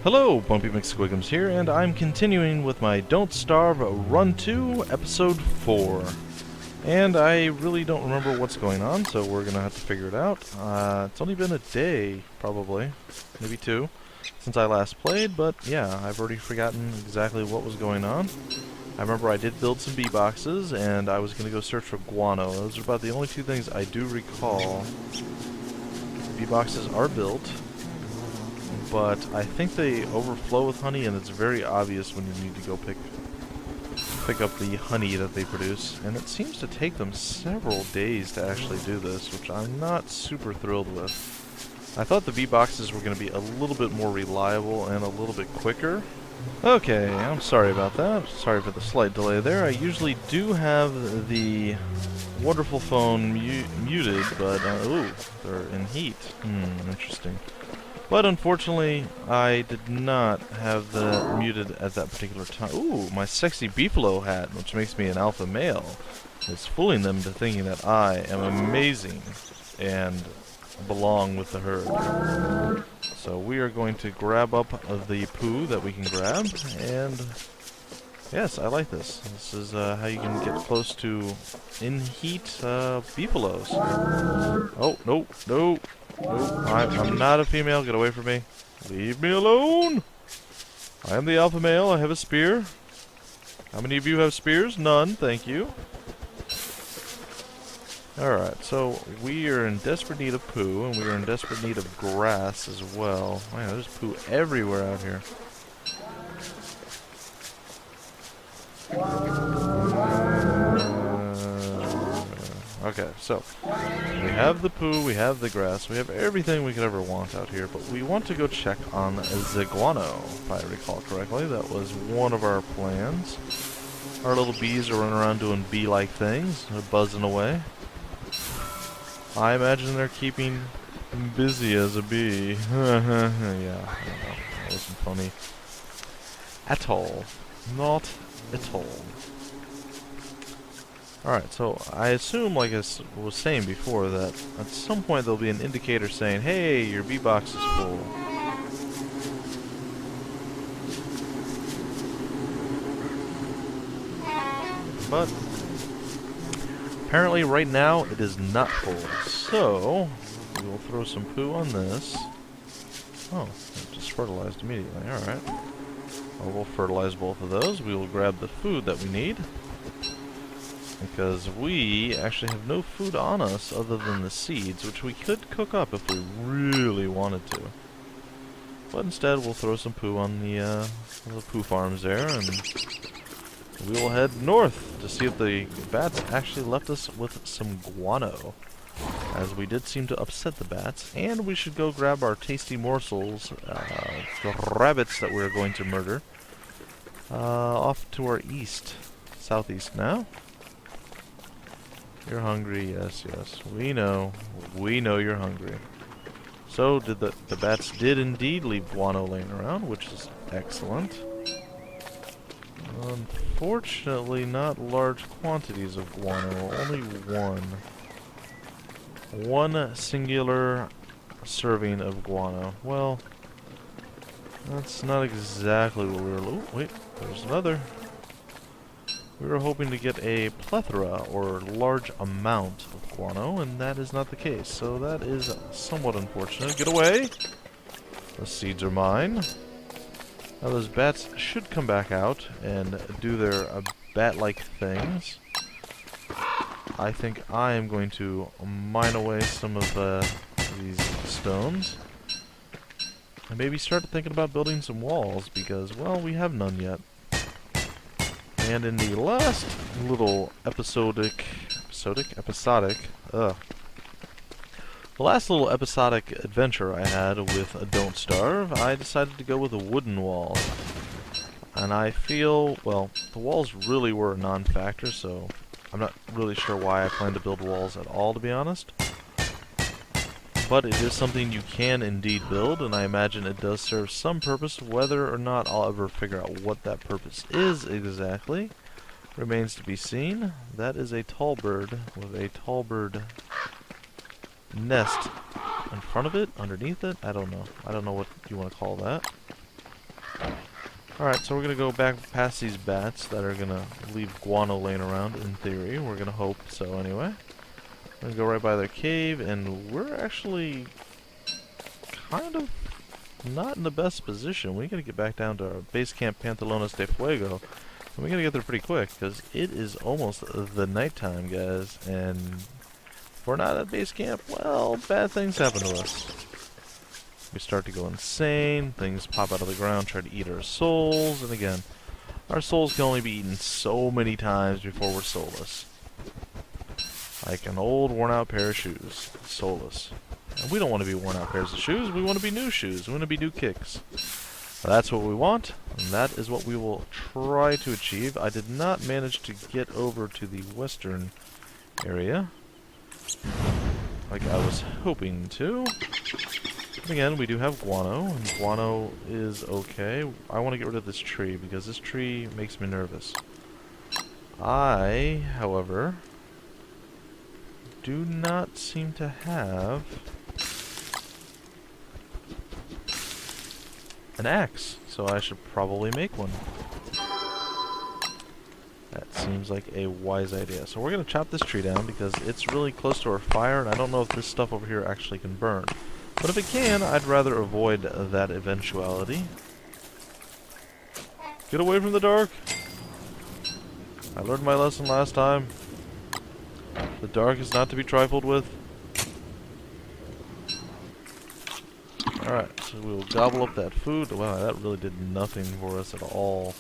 Hello, Bumpy McSquigums here, and I'm continuing with my Don't Starve Run 2, Episode 4. And I really don't remember what's going on, so we're gonna have to figure it out. It's only been a day, probably, maybe two, since I last played, but yeah, I've already forgotten exactly what was going on. I remember I did build some bee boxes, and I was gonna go search for guano. Those are about the only two things I do recall. Bee boxes are built, but I think they overflow with honey, and it's very obvious when you need to go pick up the honey that they produce. And it seems to take them several days to actually do this, which I'm not super thrilled with. I thought the bee boxes were going to be a little bit more reliable and a little bit quicker. Okay, I'm sorry about that. Sorry for the slight delay there. I usually do have the wonderful phone muted, but ooh, they're in heat. Interesting. But unfortunately, I did not have the muted at that particular time. Ooh, my sexy beefalo hat, which makes me an alpha male, is fooling them into thinking that I am amazing and belong with the herd. So we are going to grab up the poo that we can grab, and yes, I like this. This is how you can get close to in-heat beefalos. Oh, no, no. Nope, I'm not a female. Get away from me. Leave me alone. I am the alpha male. I have a spear. How many of you have spears? None. Thank you. Alright, so we are in desperate need of poo, and we are in desperate need of grass as well. Man, there's poo everywhere out here. Okay, so we have the poo, we have the grass, we have everything we could ever want out here, but we want to go check on the guano, if I recall correctly. That was one of our plans. Our little bees are running around doing bee-like things, they're buzzing away. I imagine they're keeping busy as a bee. Yeah, I don't know. That wasn't funny. At all. Not at all. Alright, so I assume, like I was saying before, that at some point there'll be an indicator saying, hey, your bee box is full. But apparently right now it is not full. So we will throw some poo on this. Oh, it just fertilized immediately. Alright. Well, we'll fertilize both of those. We will grab the food that we need, because we actually have no food on us other than the seeds, which we could cook up if we really wanted to. But instead, we'll throw some poo on the poo farms there, and we will head north to see if the bats actually left us with some guano, as we did seem to upset the bats. And we should go grab our tasty morsels, the rabbits that we're going to murder, off to our east, southeast now. You're hungry, yes, yes. We know you're hungry. So the bats did indeed leave guano laying around, which is excellent. Unfortunately, not large quantities of guano, only one. One singular serving of guano. Well, that's not exactly what we were... Oh, wait, there's another. We were hoping to get a plethora, or large amount, of guano, and that is not the case. So that is somewhat unfortunate. Get away! The seeds are mine. Now those bats should come back out and do their bat-like things. I think I am going to mine away some of these stones. And maybe start thinking about building some walls, because, well, we have none yet. And in the last little episodic, the last little episodic adventure I had with Don't Starve, I decided to go with a wooden wall. And I feel, well, the walls really were a non-factor, so I'm not really sure why I plan to build walls at all, to be honest. But it is something you can indeed build, and I imagine it does serve some purpose. Whether or not I'll ever figure out what that purpose is exactly remains to be seen. That is a tall bird with a tall bird nest in front of it, underneath it. I don't know. I don't know what you want to call that. Alright, so we're gonna go back past these bats that are gonna leave guano laying around, in theory. We're gonna hope so anyway. We're gonna go right by their cave, and we're actually kind of not in the best position. We gotta get back down to our base camp Pantalones de Fuego. And we gotta get there pretty quick, because it is almost the nighttime, guys. And if we're not at base camp, well, bad things happen to us. We start to go insane, things pop out of the ground, try to eat our souls, and again, our souls can only be eaten so many times before we're soulless. Like an old worn out pair of shoes, soulless. And we don't want to be worn out pairs of shoes, we want to be new shoes, we want to be new kicks. That's what we want, and that is what we will try to achieve. I did not manage to get over to the western area, like I was hoping to. Again, we do have guano, and guano is okay. I want to get rid of this tree, because this tree makes me nervous. I, however, do not seem to have an axe, so I should probably make one. That seems like a wise idea. So we're going to chop this tree down, because it's really close to our fire, and I don't know if this stuff over here actually can burn. But if it can, I'd rather avoid that eventuality. Get away from the dark! I learned my lesson last time. The dark is not to be trifled with. Alright, so we'll gobble up that food. Wow, that really did nothing for us at all.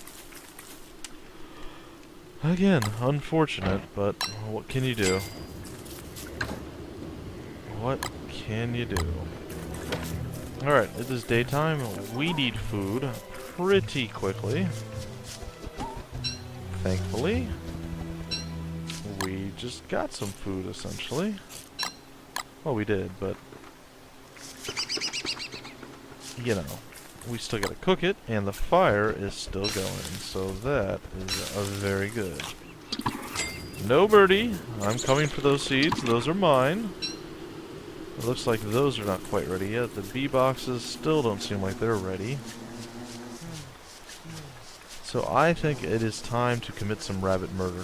Again, unfortunate, but what can you do? What can you do? Alright, it is daytime. We need food pretty quickly. Thankfully, we just got some food, essentially. Well, we did, but you know, we still gotta cook it, and the fire is still going, so that is very good. No birdie, I'm coming for those seeds, those are mine. It looks like those are not quite ready yet. The bee boxes still don't seem like they're ready. So I think it is time to commit some rabbit murder.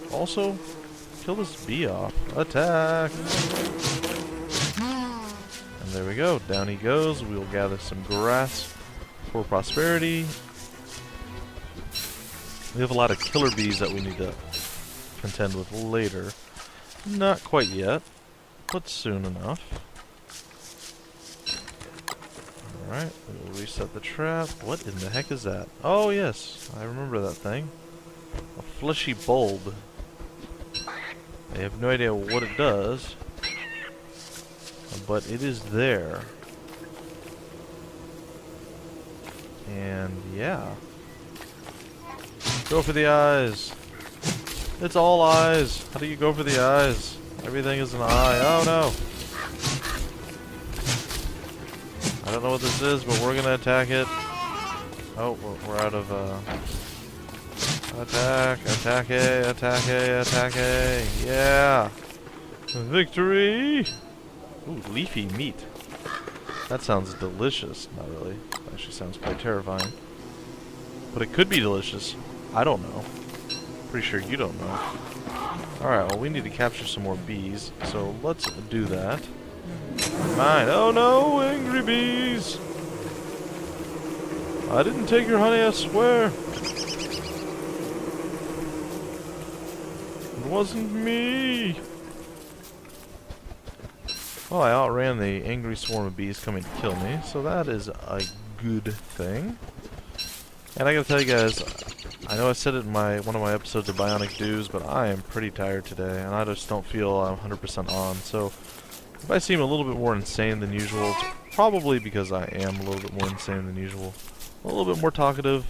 Also, kill this bee off. Attack! And there we go. Down he goes. We will gather some grass for prosperity. We have a lot of killer bees that we need to contend with later. Not quite yet, but soon enough. Alright, we'll reset the trap. What in the heck is that? Oh yes, I remember that thing. A fleshy bulb. I have no idea what it does, but it is there. And yeah. Go for the eyes. It's all eyes. How do you go for the eyes? Everything is an eye. Oh no. I don't know what this is, but we're gonna attack it. Oh, we're out of attack, attack, yeah! Victory! Ooh, leafy meat. That sounds delicious. Not really. That actually sounds quite terrifying. But it could be delicious. I don't know. Pretty sure you don't know. Alright, well we need to capture some more bees, so let's do that. Mine. Oh no, angry bees! I didn't take your honey, I swear! It wasn't me! Well, I outran the angry swarm of bees coming to kill me, so that is a good thing. And I gotta tell you guys, I know I said it in one of my episodes of Bionic Dues, but I am pretty tired today, and I just don't feel I'm 100% on, so if I seem a little bit more insane than usual, it's probably because I am a little bit more insane than usual. A little bit more talkative,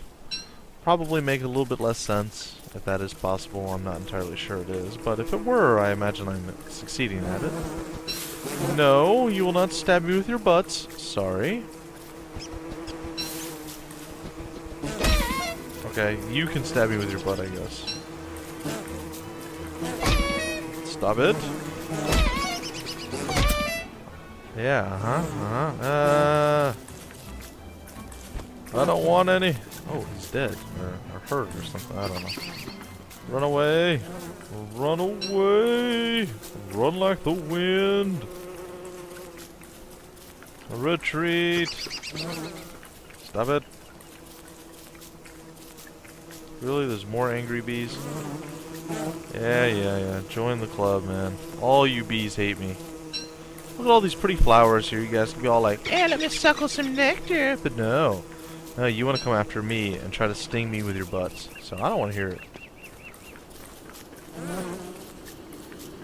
probably make a little bit less sense, if that is possible. I'm not entirely sure it is, but if it were, I imagine I'm succeeding at it. No, you will not stab me with your butts. Sorry. Okay, you can stab me with your butt, I guess. Stop it. Yeah, I don't want any. Oh, he's dead. Or hurt or something. I don't know. Run away. Run away. Run like the wind. Retreat. Stop it. Really? There's more angry bees? Yeah. Join the club, man. All you bees hate me. Look at all these pretty flowers here. You guys can be all like, "Hey, let me suckle some nectar." But no. No, you want to come after me and try to sting me with your butts. So I don't want to hear it.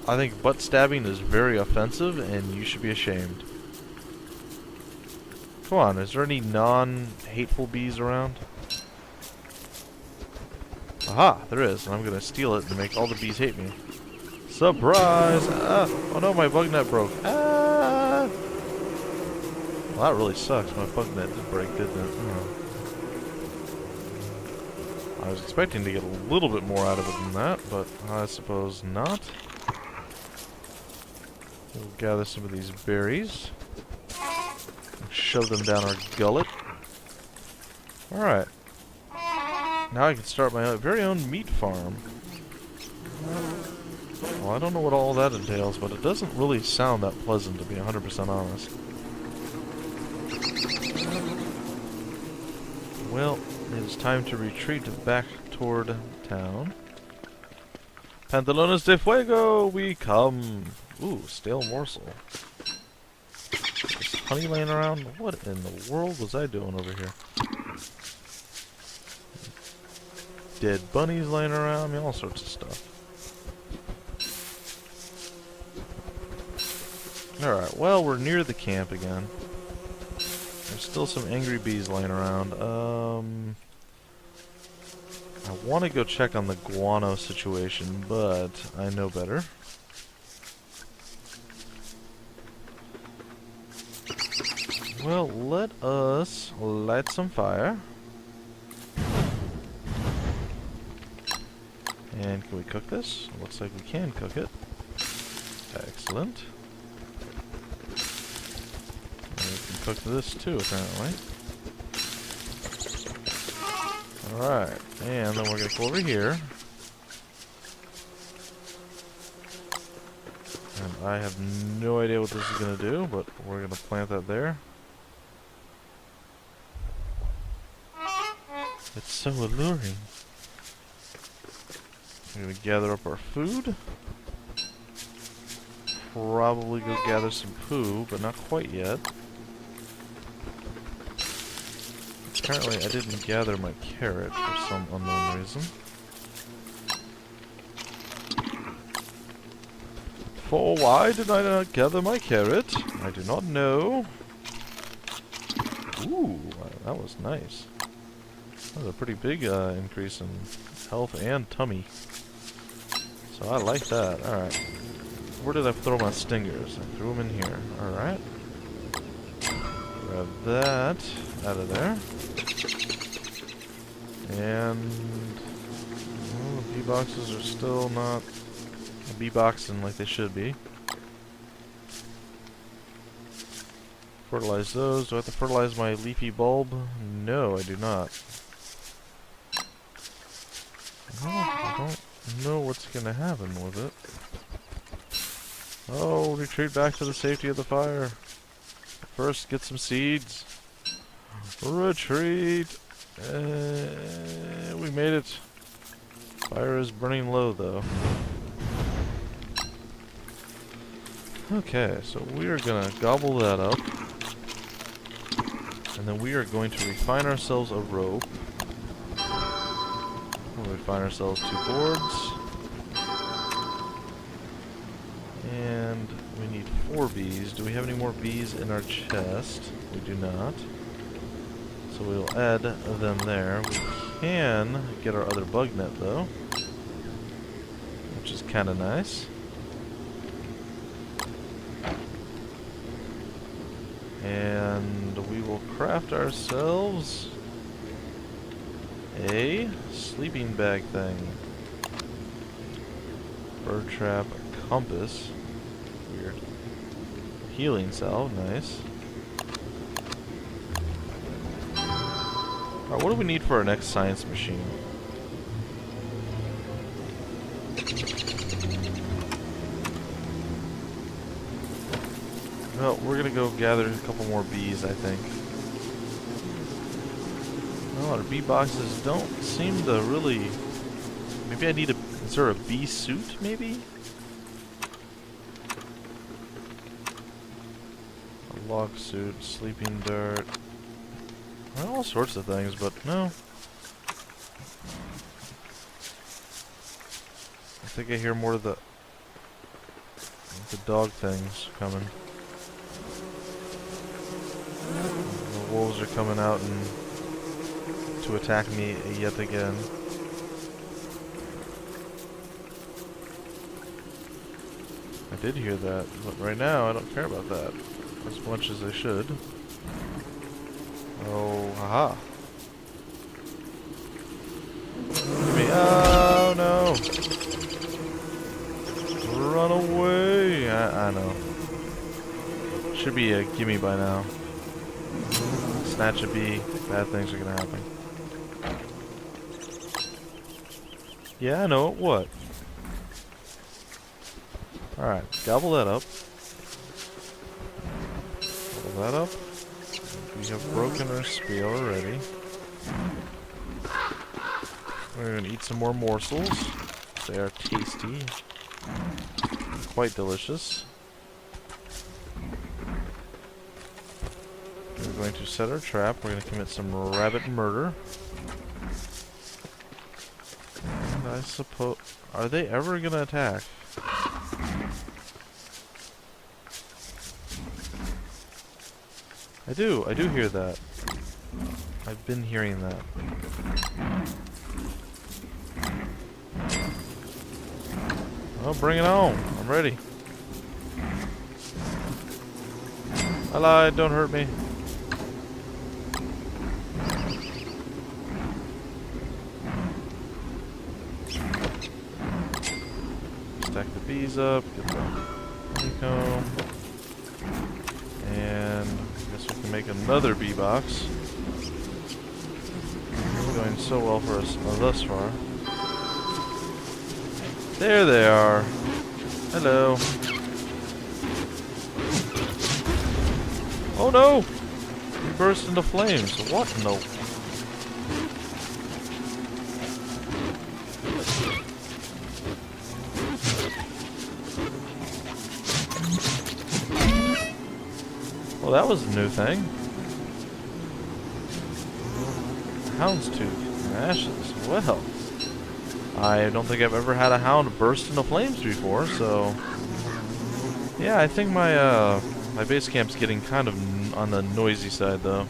I think butt stabbing is very offensive, and you should be ashamed. Come on, is there any non-hateful bees around? Aha, there is, and I'm gonna steal it and make all the bees hate me. Surprise! Ah! Oh no, my bug net broke. Ah! Well, that really sucks. My bug net did break, didn't it? I was expecting to get a little bit more out of it than that, but I suppose not. We'll gather some of these berries. Shove them down our gullet. Alright. Now I can start my very own meat farm. Well, I don't know what all that entails, but it doesn't really sound that pleasant, to be 100% honest. Well, it is time to retreat back toward town. Pantalones de fuego, we come! Ooh, stale morsel. Is honey laying around? What in the world was I doing over here? Dead bunnies laying around, I mean, all sorts of stuff. Alright, well, we're near the camp again. There's still some angry bees laying around. I want to go check on the guano situation, but I know better. Well, let us light some fire. And can we cook this? Looks like we can cook it. Excellent. And we can cook this too, apparently. Alright, and then we're going to go over here. And I have no idea what this is going to do, but we're going to plant that there. It's so alluring. We're going to gather up our food. Probably go gather some poo, but not quite yet. Apparently I didn't gather my carrot for some unknown reason. For why did I not gather my carrot? I do not know. Ooh, that was nice. That was a pretty big increase in health and tummy. So I like that. Alright. Where did I throw my stingers? I threw them in here. Alright. Grab that out of there. And well, the bee boxes are still not bee-boxing like they should be. Fertilize those. Do I have to fertilize my leafy bulb? No, I do not. Well, I don't know what's going to happen with it. Oh, retreat back to the safety of the fire. First, get some seeds. Retreat. We made it. Fire is burning low, though. Okay, so we are going to gobble that up. And then we are going to refine ourselves a rope. We'll refine ourselves 2 boards. And we need 4 bees. Do we have any more bees in our chest? We do not. So we'll add them there. We can get our other bug net though, which is kind of nice. And we will craft ourselves a sleeping bag thing. Bird trap, a compass. Weird. Healing salve, nice. Alright, what do we need for our next science machine? Well, we're gonna go gather a couple more bees, I think. Well, our bee boxes don't seem to really... Maybe I need a... Is there a bee suit, maybe? A log suit, sleeping dirt... Well, all sorts of things, but no. I think I hear more of the dog things coming. The wolves are coming out and to attack me yet again. I did hear that, but right now I don't care about that as much as I should. Oh, haha. Oh no! Run away! I know. Should be a gimme by now. Snatch a bee, bad things are gonna happen. Yeah, I know. What? Alright, gobble that up. Gobble that up. We have broken our spiel already. We're gonna eat some more morsels. They are tasty. Quite delicious. We're going to set our trap. We're going to commit some rabbit murder. And I suppose... Are they ever going to attack? I do hear that. I've been hearing that. Oh, bring it on. I'm ready. I lied, don't hurt me. Stack the bees up, get the honeycomb. And I guess we can make another bee box. It's going so well for us thus far. There they are. Hello. Oh no! We burst into flames. What in the... Well, that was a new thing. Houndstooth and ashes. Well, I don't think I've ever had a hound burst into flames before, so... Yeah, I think my, my base camp's getting kind of on the noisy side, though.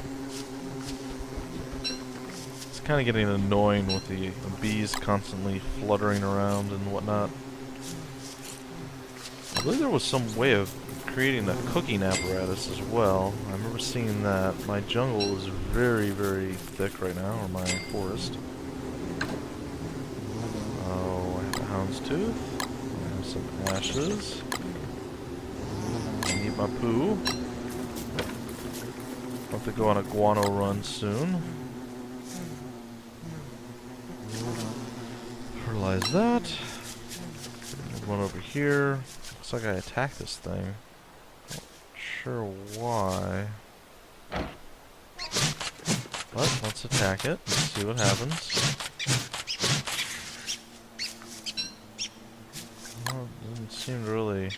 It's kind of getting annoying with the bees constantly fluttering around and whatnot. I believe there was some way of creating a cooking apparatus as well. I remember seeing that. My jungle is very, very thick right now, or my forest. Oh, I have a houndstooth. I have some ashes. I need my poo. I'll have to go on a guano run soon. Fertilize that. One over here. Looks like I attacked this thing. Not sure why. But let's attack it and see what happens. Well, it doesn't seem to really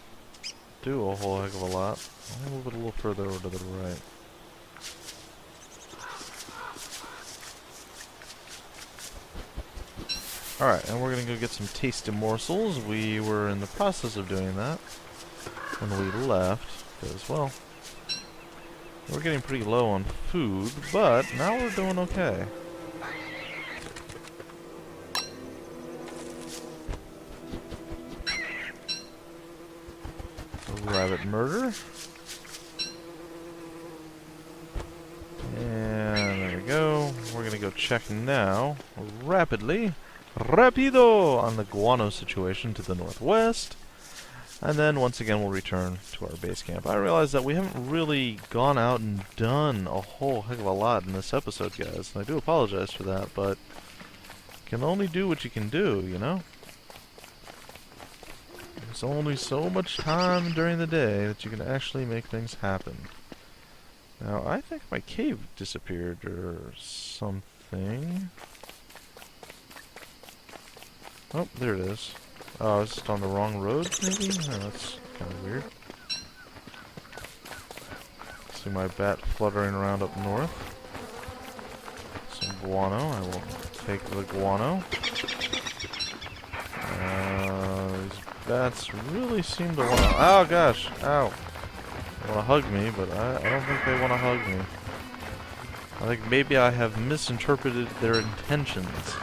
do a whole heck of a lot. I'll move it a little further over to the right. Alright, and we're gonna go get some tasty morsels. We were in the process of doing that when we left, because, well, we're getting pretty low on food, but now we're doing okay. Rabbit murder. And there we go. We're gonna go check now, rapidly. Rapido! On the Guano situation to the northwest. And then once again we'll return to our base camp. I realize that we haven't really gone out and done a whole heck of a lot in this episode, guys. And I do apologize for that, but you can only do what you can do, you know? There's only so much time during the day that you can actually make things happen. Now, I think my cave disappeared or something. Oh, there it is. Oh, I was just on the wrong road, maybe? Oh, that's kind of weird. See my bat fluttering around up north. Some guano. I will take the guano. These bats really seem to want to... Oh, gosh! Ow! They want to hug me, but I don't think they want to hug me. I think maybe I have misinterpreted their intentions.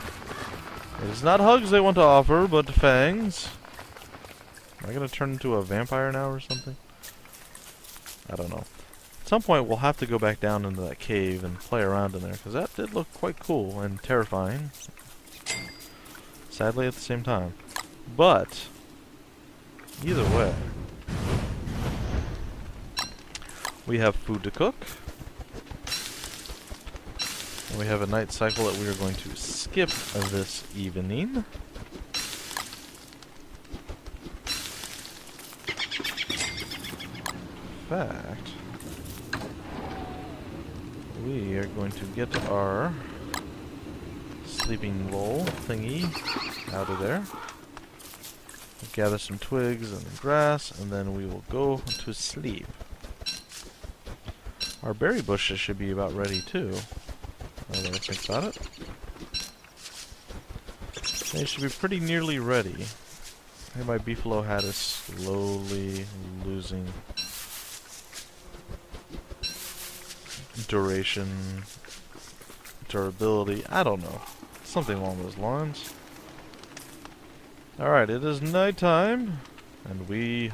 It is not hugs they want to offer, but fangs. Am I going to turn into a vampire now or something? I don't know. At some point we'll have to go back down into that cave and play around in there, because that did look quite cool and terrifying. Sadly at the same time. But, either way, we have food to cook. And we have a night cycle that we are going to skip this evening. In fact, we are going to get our sleeping bowl thingy out of there. Gather some twigs and grass, and then we will go to sleep. Our berry bushes should be about ready too. Now that I think about it. They should be pretty nearly ready. I think my beefalo hat is slowly losing duration, durability, I don't know. Something along those lines. Alright, it is nighttime, and we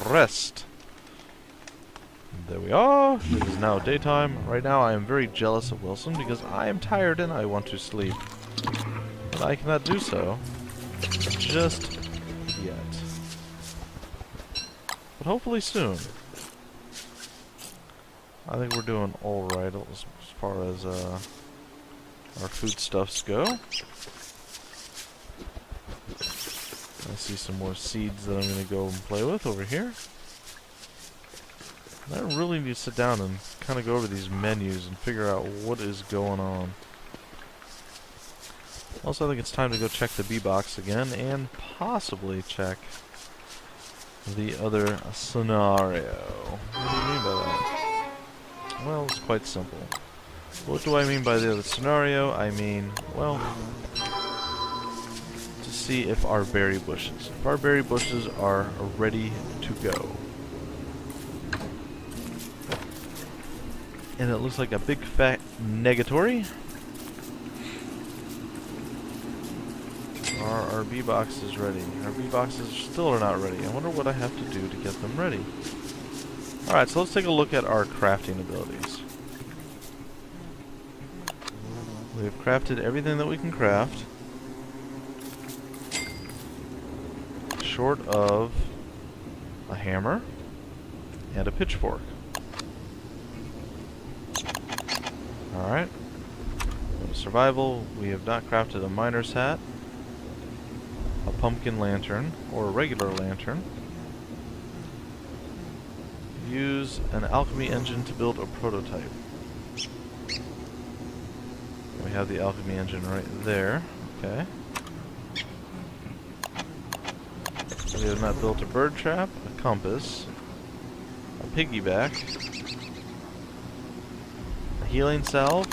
rest. There we are. It is now daytime. Right now I am very jealous of Wilson because I am tired and I want to sleep. But I cannot do so just yet. But hopefully soon. I think we're doing alright as far as our foodstuffs go. I see some more seeds that I'm going to go and play with over here. I really need to sit down and kind of go over these menus and figure out what is going on. Also, I think it's time to go check the bee box again and possibly check the other scenario. What do you mean by that? Well, it's quite simple. What do I mean by the other scenario? I mean, well, to see if our berry bushes are ready to go. And it looks like a big fat negatory. Our bee box is ready. Our bee boxes still are not ready. I wonder what I have to do to get them ready. Alright, so let's take a look at our crafting abilities. We have crafted everything that we can craft. Short of a hammer and a pitchfork. Alright. Survival, we have not crafted a miner's hat, a pumpkin lantern, or a regular lantern. Use an alchemy engine to build a prototype. We have the alchemy engine right there. Okay. We have not built a bird trap, a compass, a piggyback, a healing salve,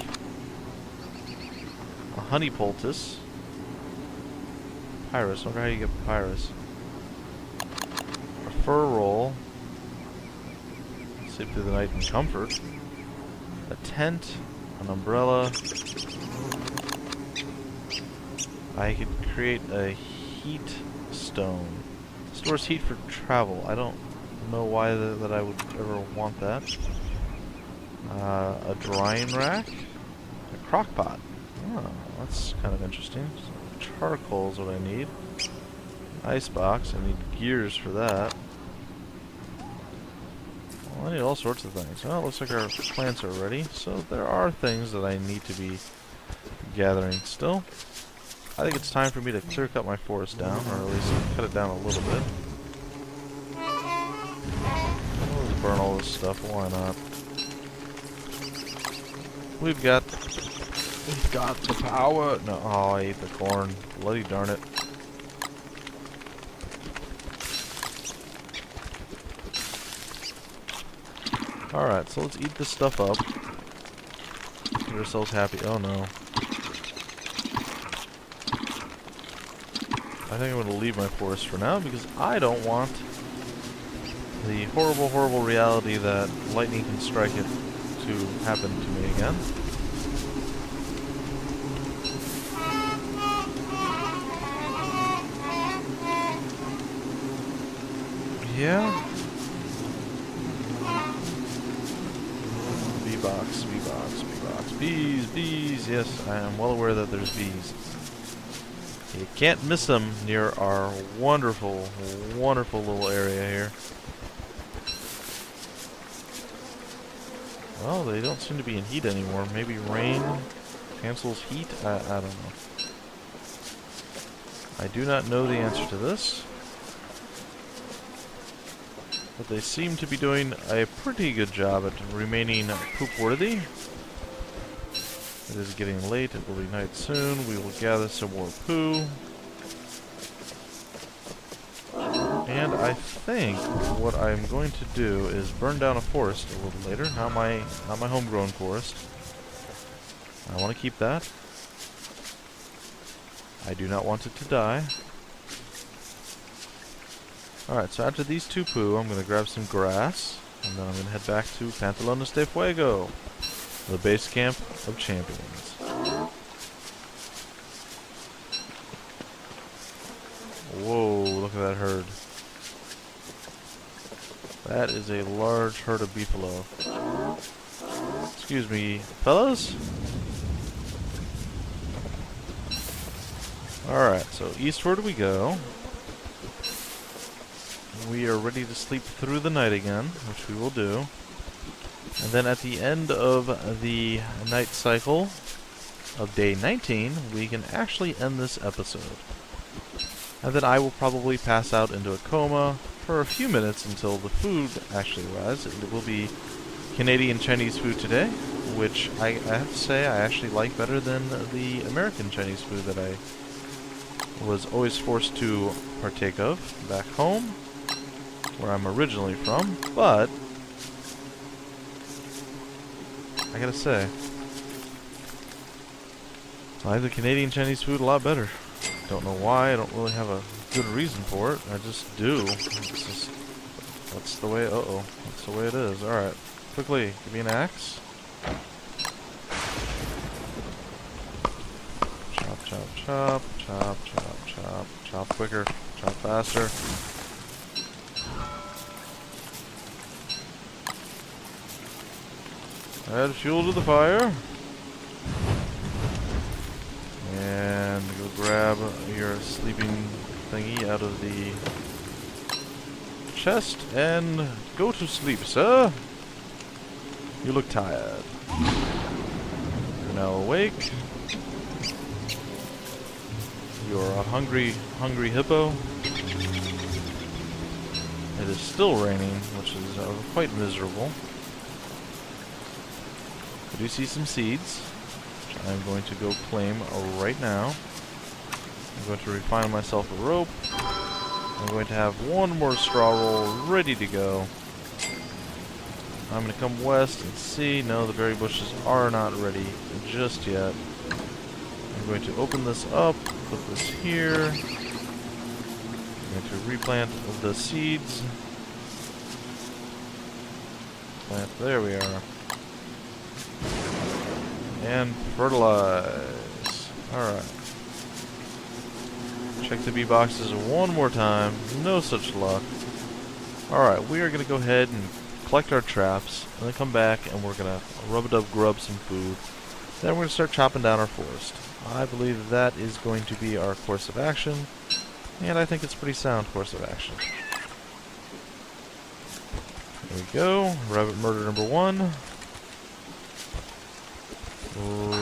a honey poultice, papyrus. I wonder how you get papyrus. A fur roll. Sleep through the night in comfort. A tent, an umbrella. I could create a heat stone. Stores heat for travel. I don't know why that I would ever want that. A drying rack. A crock pot. Oh, that's kind of interesting. So charcoal is what I need. Ice box. I need gears for that. I need all sorts of things. Well, it looks like our plants are ready, so there are things that I need to be gathering still. I think it's time for me to clear cut my forest down, or at least cut it down a little bit. Let's burn all this stuff, why not? We've got the power. No, oh, I ate the corn. Bloody darn it. Alright, so let's eat this stuff up. Get ourselves happy. Oh no. I think I'm going to leave my forest for now because I don't want the horrible, horrible reality that lightning can strike it to happen to me again. Yeah. Bee-box, bee-box, bee-box. Bees, bees. Yes, I am well aware that there's bees. You can't miss them near our wonderful, wonderful little area here. Well, they don't seem to be in heat anymore. Maybe rain cancels heat? I don't know. I do not know the answer to this. But they seem to be doing a pretty good job at remaining poop-worthy. It is getting late. It will be night soon. We will gather some more poo. And I think what I'm going to do is burn down a forest a little later. Not my homegrown forest. I want to keep that. I do not want it to die. Alright, so after these two poo, I'm going to grab some grass. And then I'm going to head back to Pantalones de Fuego, the base camp of champions. Whoa, look at that herd. That is a large herd of beefalo. Excuse me, fellas? Alright, so eastward we go. We are ready to sleep through the night again, which we will do. And then at the end of the night cycle of day 19, we can actually end this episode. And then I will probably pass out into a coma for a few minutes until the food actually arrives. It will be Canadian Chinese food today, which I have to say I actually like better than the American Chinese food that I was always forced to partake of back home, where I'm originally from. But I gotta say, I like the Canadian Chinese food a lot better. Don't know why. I don't really have a good reason for it. I just do. It's just, that's the way. That's the way it is. All right, quickly, give me an axe. Chop, chop, chop, chop, chop, chop, chop quicker, chop faster. Add fuel to the fire. And go grab your sleeping thingy out of the chest and go to sleep, sir. You look tired. You're now awake. You're a hungry hippo. It is still raining, which is quite miserable. I do see some seeds, which I'm going to go claim right now. I'm going to refine myself a rope. I'm going to have one more straw roll ready to go. I'm going to come west and see. No, the berry bushes are not ready just yet. I'm going to open this up, put this here. I'm going to replant the seeds. Plant, there we are. And fertilize. Alright. Check the bee boxes one more time. No such luck. Alright, we are going to go ahead and collect our traps, and then come back and we're going to rub-a-dub grub some food. Then we're going to start chopping down our forest. I believe that is going to be our course of action, and I think it's a pretty sound course of action. There we go. Rabbit murder number 1.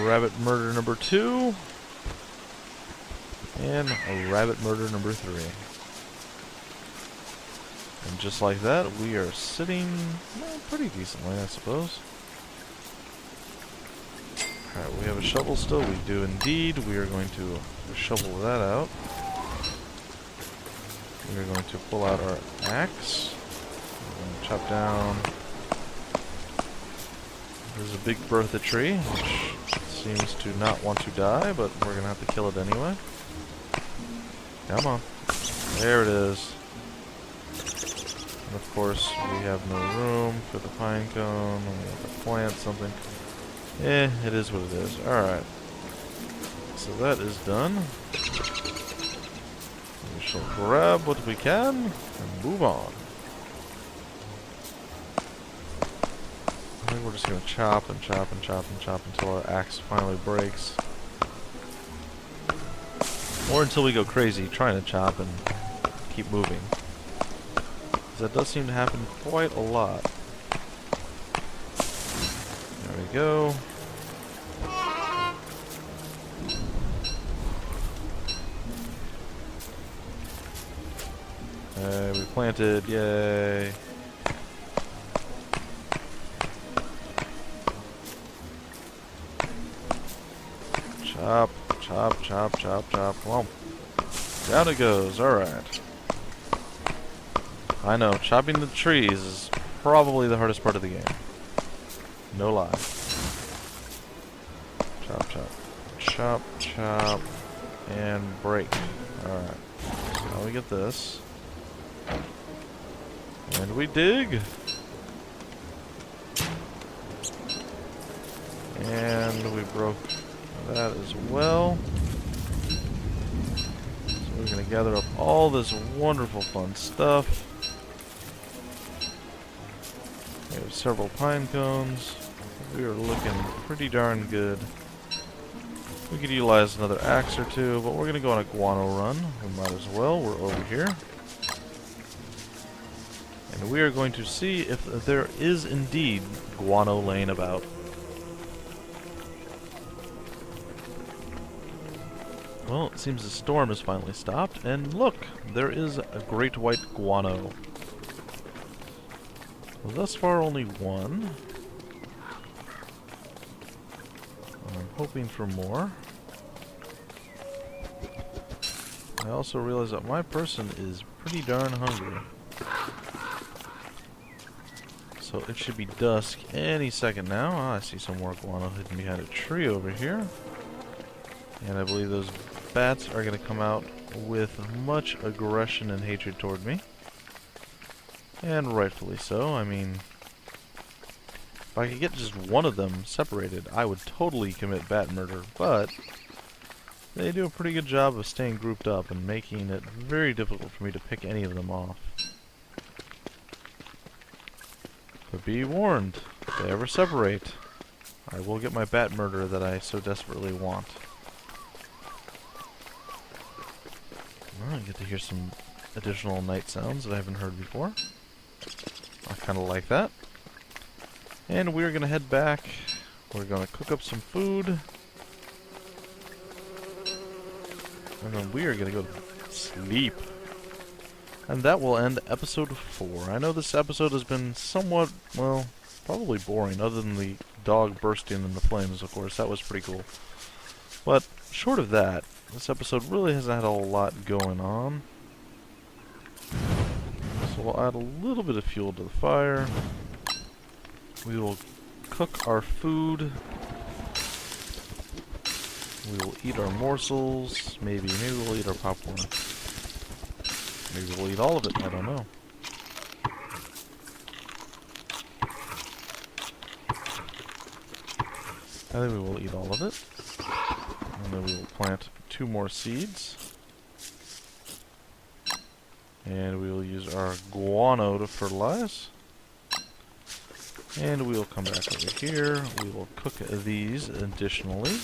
Rabbit murder number 2. And rabbit murder number 3. And just like that, we are sitting pretty decently, I suppose. Alright, we have a shovel still. We do indeed. We are going to shovel that out. We are going to pull out our axe. We're going to chop down. There's a big Bertha tree, which seems to not want to die, but we're going to have to kill it anyway. Come on. There it is. And of course, we have no room for the pine cone. We have to plant something. It is what it is. Alright. So that is done. We shall grab what we can and move on. I think we're just going to chop and chop and chop and chop until our axe finally breaks. Or until we go crazy trying to chop and keep moving. Because that does seem to happen quite a lot. There we go. We planted, yay. Chop, chop, chop, chop, chop. Come on. Down it goes, alright. I know, chopping the trees is probably the hardest part of the game. No lie. Chop, chop. Chop, chop. And break. Alright. So now we get this. And we dig. And we broke that as well. So we're going to gather up all this wonderful fun stuff. We have several pine cones. We are looking pretty darn good. We could utilize another axe or two, but we're going to go on a guano run. We might as well. We're over here. And we are going to see if there is indeed guano laying about. Well, it seems the storm has finally stopped, and look, there is a great white guano. Well, thus far only one. I'm hoping for more. I also realize that my person is pretty darn hungry. So it should be dusk any second now. Ah, I see some more guano hidden behind a tree over here. And I believe those bats are going to come out with much aggression and hatred toward me. And rightfully so. I mean, if I could get just one of them separated, I would totally commit bat murder. But they do a pretty good job of staying grouped up and making it very difficult for me to pick any of them off. But be warned, if they ever separate, I will get my bat murder that I so desperately want. Well, I get to hear some additional night sounds that I haven't heard before. I kind of like that. And we're going to head back. We're going to cook up some food. And then we are going to go to sleep. And that will end episode 4. I know this episode has been somewhat, well, probably boring, other than the dog bursting in the flames, of course. That was pretty cool. But short of that, this episode really hasn't had a lot going on. So we'll add a little bit of fuel to the fire. We will cook our food. We will eat our morsels. Maybe we'll eat our popcorn. Maybe we'll eat all of it, I don't know. I think we will eat all of it. And then we will plant 2 more seeds. And we will use our guano to fertilize. And we will come back over here. We will cook these additionally.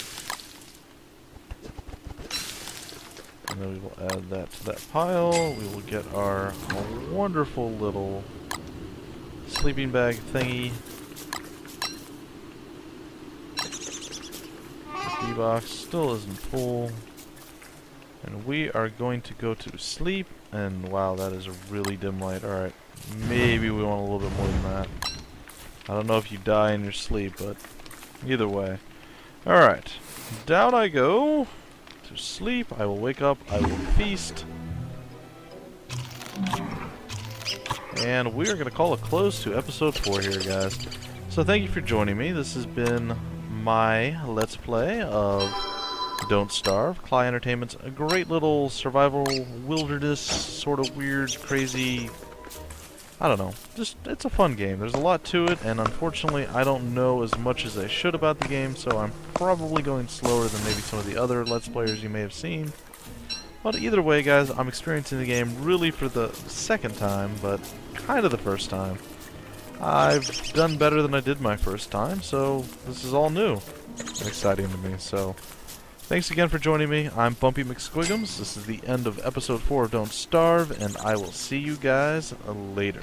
And then we will add that to that pile. We will get our wonderful little sleeping bag thingy. D-box still isn't full. And we are going to go to sleep. And wow, that is a really dim light. Alright, maybe we want a little bit more than that. I don't know if you die in your sleep, but either way. Alright, down I go to sleep. I will wake up, I will feast. And we are going to call a close to episode 4 here, guys. So thank you for joining me. This has been my Let's Play of Don't Starve. Klei Entertainment's a great little survival wilderness, sort of weird, crazy, I don't know. Just, it's a fun game. There's a lot to it, and unfortunately I don't know as much as I should about the game, so I'm probably going slower than maybe some of the other Let's Players you may have seen. But either way, guys, I'm experiencing the game really for the second time, but kind of the first time. I've done better than I did my first time, so this is all new and exciting to me. So thanks again for joining me. I'm Bumpy McSquigums. This is the end of episode 4 of Don't Starve, and I will see you guys later.